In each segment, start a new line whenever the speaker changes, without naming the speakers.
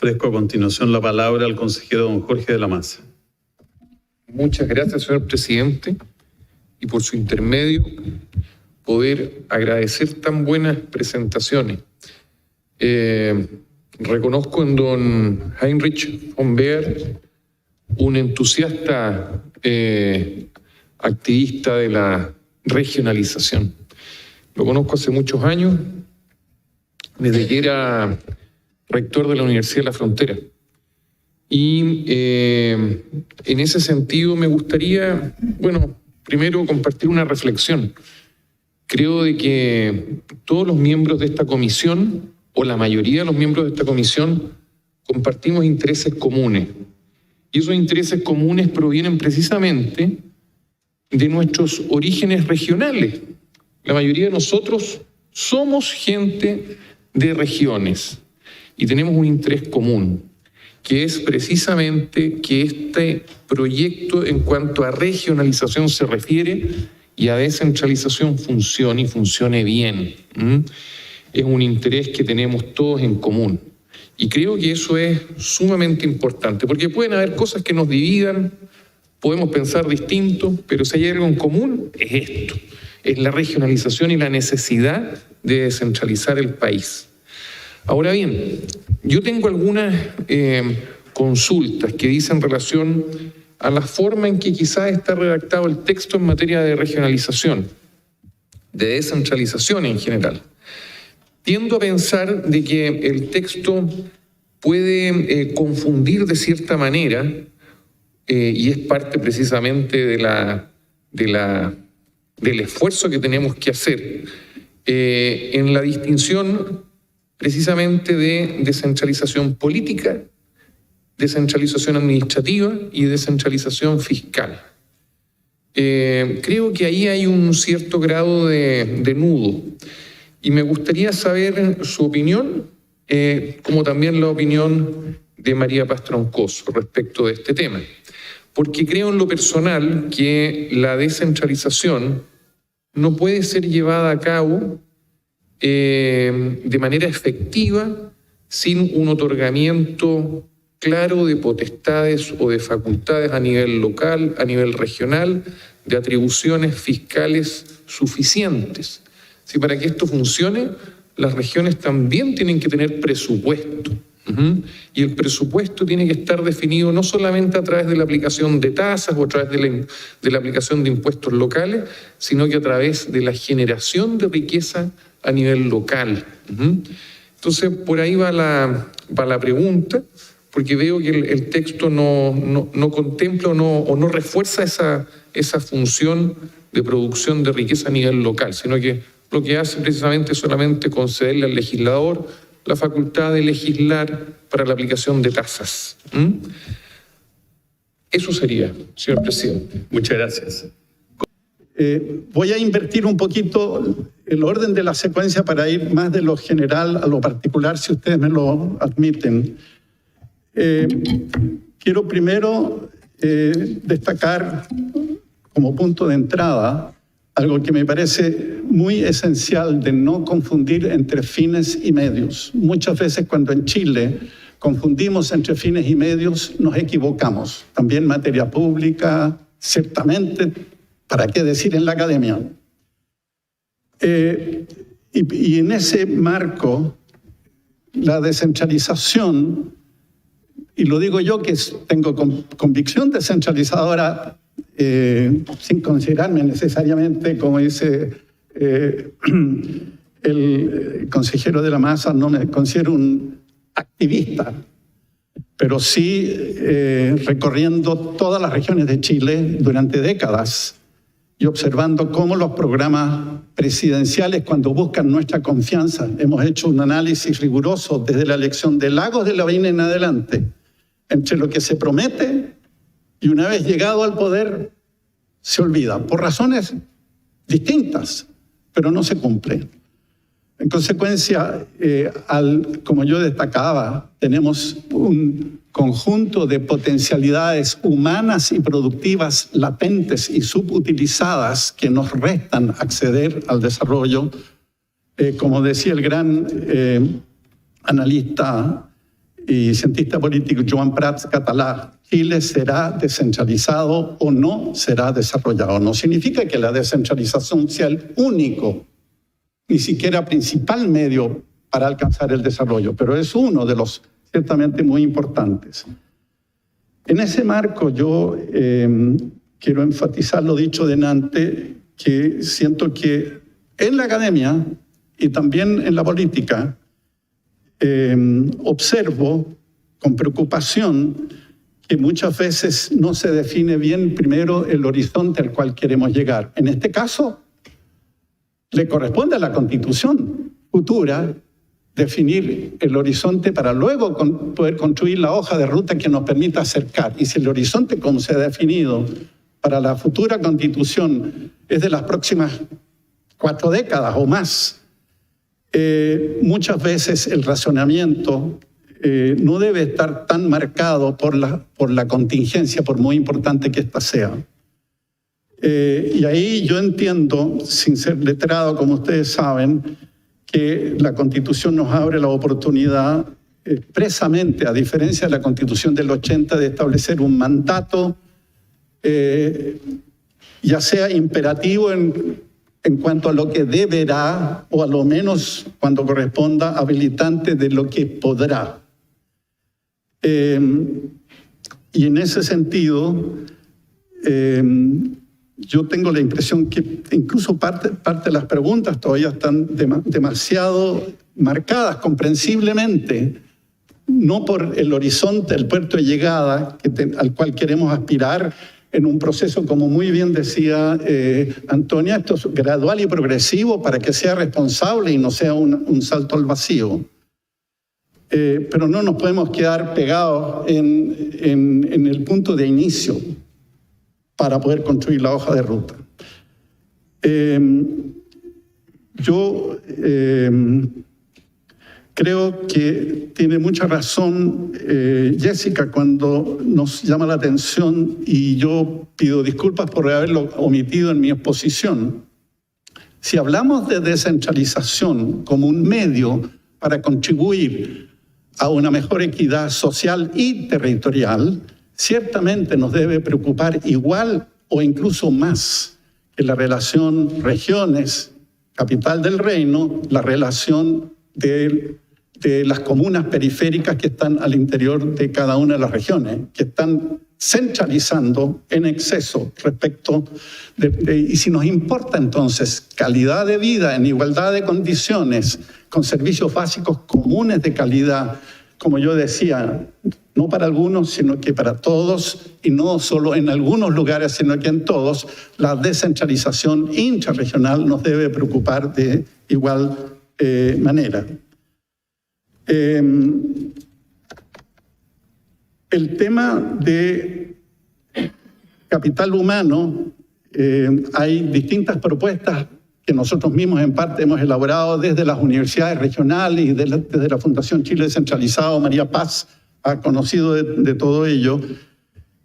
Ofrezco a continuación la palabra al consejero don Jorge de la Maza.
Muchas gracias, señor presidente, y por su intermedio poder agradecer tan buenas presentaciones. Reconozco en don Heinrich von Beer un entusiasta activista de la regionalización. Lo conozco hace muchos años, desde que era rector de la Universidad de la Frontera. Y en ese sentido me gustaría, primero compartir una reflexión. Creo de que todos los miembros de esta comisión, o la mayoría de los miembros de esta comisión, compartimos intereses comunes. Y esos intereses comunes provienen precisamente de nuestros orígenes regionales. La mayoría de nosotros somos gente de regiones y tenemos un interés común, que es precisamente que este proyecto en cuanto a regionalización se refiere y a descentralización funcione y funcione bien. Es un interés que tenemos todos en común. Y creo que eso es sumamente importante, porque pueden haber cosas que nos dividan, podemos pensar distinto, pero si hay algo en común, es esto. Es la regionalización y la necesidad de descentralizar el país. Ahora bien, yo tengo algunas consultas que dicen relación a la forma en que quizás está redactado el texto en materia de regionalización, de descentralización en general. Tiendo a pensar de que el texto puede confundir de cierta manera, y es parte precisamente del esfuerzo que tenemos que hacer en la distinción precisamente de descentralización política, descentralización administrativa y descentralización fiscal. Creo que ahí hay un cierto grado de nudo. Y me gustaría saber su opinión, como también la opinión de María Paz Troncoso respecto de este tema. Porque creo en lo personal que la descentralización no puede ser llevada a cabo de manera efectiva sin un otorgamiento claro de potestades o de facultades a nivel local, a nivel regional, de atribuciones fiscales suficientes. Si para que esto funcione, las regiones también tienen que tener presupuesto. Y el presupuesto tiene que estar definido no solamente a través de la aplicación de tasas o a través de la aplicación de impuestos locales, sino que a través de la generación de riqueza a nivel local. Entonces, por ahí va la pregunta, porque veo que el texto no contempla o no refuerza esa función de producción de riqueza a nivel local, sino que lo que hace precisamente es solamente concederle al legislador la facultad de legislar para la aplicación de tasas. Eso sería, señor presidente.
Muchas gracias.
Voy a invertir un poquito el orden de la secuencia para ir más de lo general a lo particular, si ustedes me lo admiten. Quiero primero destacar como punto de entrada algo que me parece muy esencial de no confundir entre fines y medios. Muchas veces cuando en Chile confundimos entre fines y medios, nos equivocamos. También en materia pública, ciertamente, ¿para qué decir en la academia? Y en ese marco, la descentralización, y lo digo yo que tengo convicción descentralizadora, sin considerarme necesariamente, como dice el consejero de la Maza, no me considero un activista, pero sí recorriendo todas las regiones de Chile durante décadas y observando cómo los programas presidenciales, cuando buscan nuestra confianza, hemos hecho un análisis riguroso desde la elección de Lagos de la Vina en adelante, entre lo que se promete y una vez llegado al poder se olvida, por razones distintas, pero no se cumple. En consecuencia, como yo destacaba, tenemos un conjunto de potencialidades humanas y productivas latentes y subutilizadas que nos restan acceder al desarrollo. Como decía el gran analista y cientista político Joan Prats Català, Chile será descentralizado o no será desarrollado. No significa que la descentralización sea el único, ni siquiera principal medio para alcanzar el desarrollo, pero es uno de los ciertamente muy importantes. En ese marco yo quiero enfatizar lo dicho delante, que siento que en la academia y también en la política observo con preocupación que muchas veces no se define bien primero el horizonte al cual queremos llegar. En este caso, le corresponde a la Constitución futura definir el horizonte para luego poder construir la hoja de ruta que nos permita acercar. Y si el horizonte, como se ha definido para la futura Constitución, es de las próximas 4 décadas o más, muchas veces el razonamiento no debe estar tan marcado por la contingencia, por muy importante que ésta sea. Y ahí yo entiendo, sin ser letrado, como ustedes saben, que la Constitución nos abre la oportunidad expresamente, a diferencia de la Constitución del 80, de establecer un mandato, ya sea imperativo en cuanto a lo que deberá, o a lo menos, cuando corresponda, habilitante de lo que podrá. Y en ese sentido, yo tengo la impresión que incluso parte de las preguntas todavía están demasiado marcadas comprensiblemente, no por el horizonte, el puerto de llegada al cual queremos aspirar en un proceso, como muy bien decía Antonia, esto es gradual y progresivo para que sea responsable y no sea un salto al vacío. Pero no nos podemos quedar pegados en el punto de inicio para poder construir la hoja de ruta. Yo creo que tiene mucha razón Jessica cuando nos llama la atención, y yo pido disculpas por haberlo omitido en mi exposición. Si hablamos de descentralización como un medio para contribuir a una mejor equidad social y territorial, ciertamente nos debe preocupar igual o incluso más que la relación regiones, capital del reino, la relación de las comunas periféricas que están al interior de cada una de las regiones, que están centralizando en exceso respecto y si nos importa entonces calidad de vida en igualdad de condiciones, con servicios básicos comunes de calidad, como yo decía, no para algunos, sino que para todos, y no solo en algunos lugares, sino que en todos, la descentralización intrarregional nos debe preocupar de igual manera. El tema de capital humano, hay distintas propuestas que nosotros mismos en parte hemos elaborado desde las universidades regionales y desde la Fundación Chile Descentralizado. María Paz ha conocido de todo ello,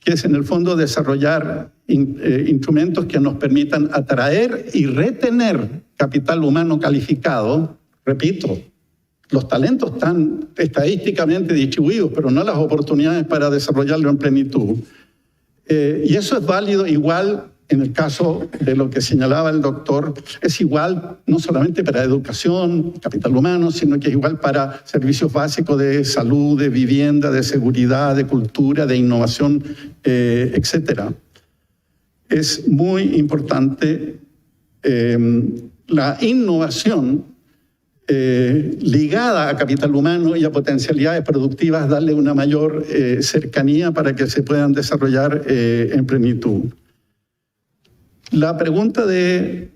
que es en el fondo desarrollar instrumentos que nos permitan atraer y retener capital humano calificado. Repito, los talentos están estadísticamente distribuidos, pero no las oportunidades para desarrollarlo en plenitud. Y eso es válido igual en el caso de lo que señalaba el doctor, es igual no solamente para educación, capital humano, sino que es igual para servicios básicos de salud, de vivienda, de seguridad, de cultura, de innovación, etc. Es muy importante la innovación ligada a capital humano y a potencialidades productivas, darle una mayor cercanía para que se puedan desarrollar en plenitud. La pregunta de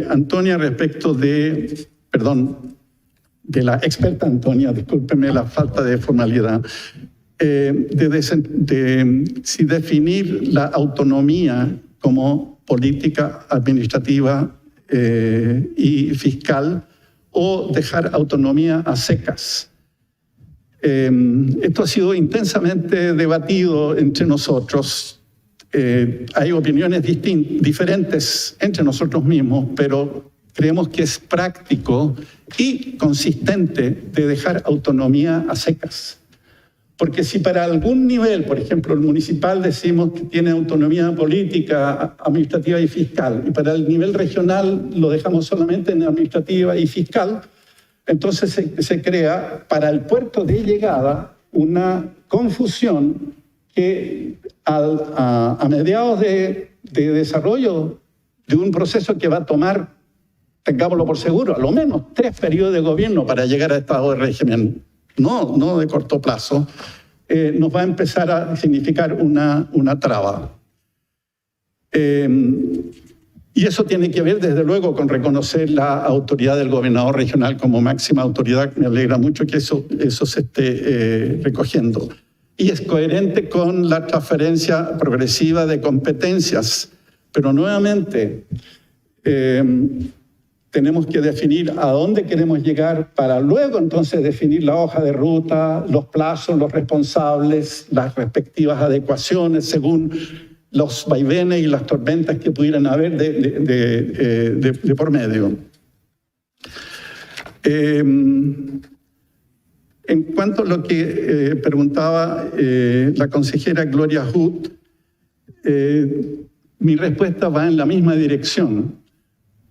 Antonia respecto de la experta Antonia, discúlpeme la falta de formalidad, si definir la autonomía como política administrativa y fiscal o dejar autonomía a secas. Esto ha sido intensamente debatido entre nosotros. Hay opiniones diferentes entre nosotros mismos, pero creemos que es práctico y consistente de dejar autonomía a secas. Porque si para algún nivel, por ejemplo, el municipal decimos que tiene autonomía política, administrativa y fiscal, y para el nivel regional lo dejamos solamente en administrativa y fiscal, entonces se crea para el puerto de llegada una confusión que a mediados de desarrollo de un proceso que va a tomar, tengámoslo por seguro, a lo menos 3 periodos de gobierno para llegar a estado de régimen, no de corto plazo, nos va a empezar a significar una traba. Y eso tiene que ver, desde luego, con reconocer la autoridad del gobernador regional como máxima autoridad. Me alegra mucho que eso se esté recogiendo. Y es coherente con la transferencia progresiva de competencias. Pero nuevamente, tenemos que definir a dónde queremos llegar para luego entonces definir la hoja de ruta, los plazos, los responsables, las respectivas adecuaciones según los vaivenes y las tormentas que pudieran haber de por medio. En cuanto a lo que preguntaba la consejera Gloria Huth, mi respuesta va en la misma dirección.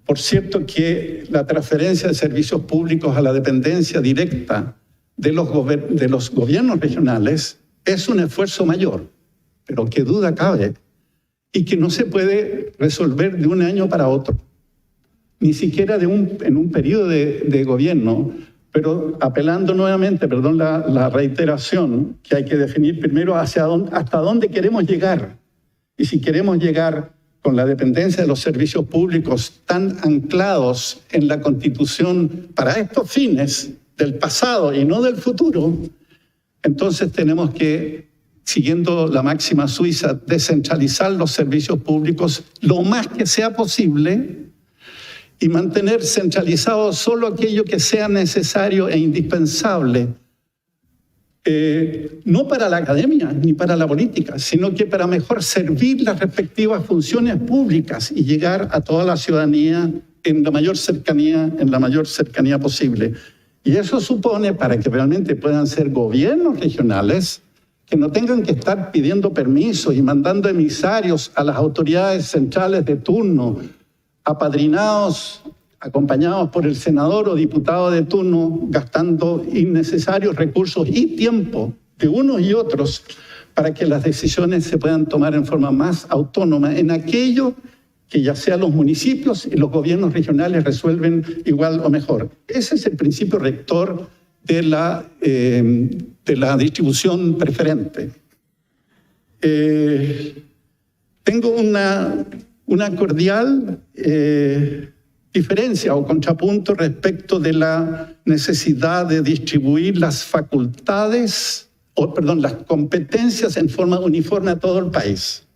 Por cierto que la transferencia de servicios públicos a la dependencia directa de los gobiernos regionales es un esfuerzo mayor, pero qué duda cabe, y que no se puede resolver de un año para otro, ni siquiera en un periodo de gobierno, pero apelando nuevamente, perdón la reiteración, que hay que definir primero hasta dónde queremos llegar. Y si queremos llegar con la dependencia de los servicios públicos tan anclados en la Constitución para estos fines del pasado y no del futuro, entonces tenemos que, siguiendo la máxima suiza, descentralizar los servicios públicos lo más que sea posible y mantener centralizado solo aquello que sea necesario e indispensable, no para la academia ni para la política, sino que para mejor servir las respectivas funciones públicas y llegar a toda la ciudadanía en la mayor cercanía posible. Y eso supone, para que realmente puedan ser gobiernos regionales, que no tengan que estar pidiendo permiso y mandando emisarios a las autoridades centrales de turno, apadrinados, acompañados por el senador o diputado de turno, gastando innecesarios recursos y tiempo de unos y otros para que las decisiones se puedan tomar en forma más autónoma en aquello que ya sea los municipios y los gobiernos regionales resuelven igual o mejor. Ese es el principio rector de la distribución preferente. Tengo una cordial diferencia o contrapunto respecto de la necesidad de distribuir las las competencias en forma uniforme a todo el país.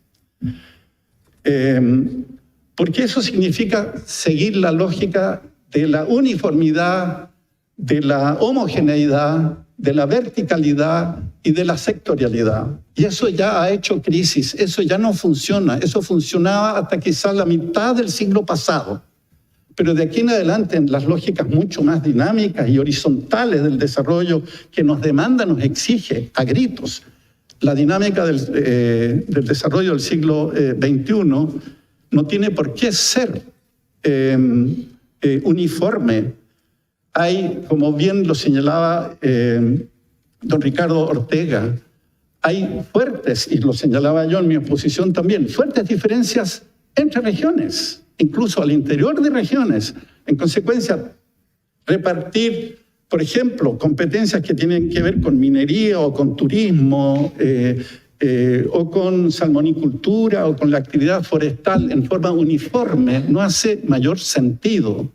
Porque eso significa seguir la lógica de la uniformidad, de la homogeneidad, de la verticalidad y de la sectorialidad. Y eso ya ha hecho crisis, eso ya no funciona, eso funcionaba hasta quizás la mitad del siglo pasado. Pero de aquí en adelante, en las lógicas mucho más dinámicas y horizontales del desarrollo que nos demanda, nos exige a gritos, la dinámica del desarrollo del siglo XXI no tiene por qué ser uniforme. Hay, como bien lo señalaba don Ricardo Ortega, hay fuertes, y lo señalaba yo en mi exposición también, fuertes diferencias entre regiones, incluso al interior de regiones. En consecuencia, repartir, por ejemplo, competencias que tienen que ver con minería o con turismo, o con salmonicultura o con la actividad forestal en forma uniforme no hace mayor sentido.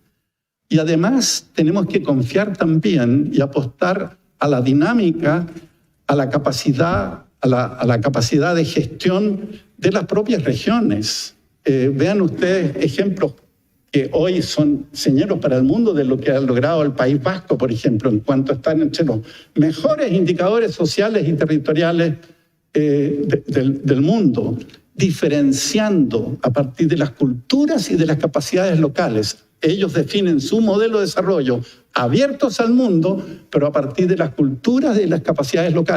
Y además tenemos que confiar también y apostar a la dinámica, a la capacidad de gestión de las propias regiones. Vean ustedes ejemplos que hoy son señeros para el mundo de lo que ha logrado el País Vasco, por ejemplo, en cuanto a estar entre los mejores indicadores sociales y territoriales del mundo, diferenciando a partir de las culturas y de las capacidades locales. Ellos definen su modelo de desarrollo abiertos al mundo, pero a partir de las culturas y las capacidades locales.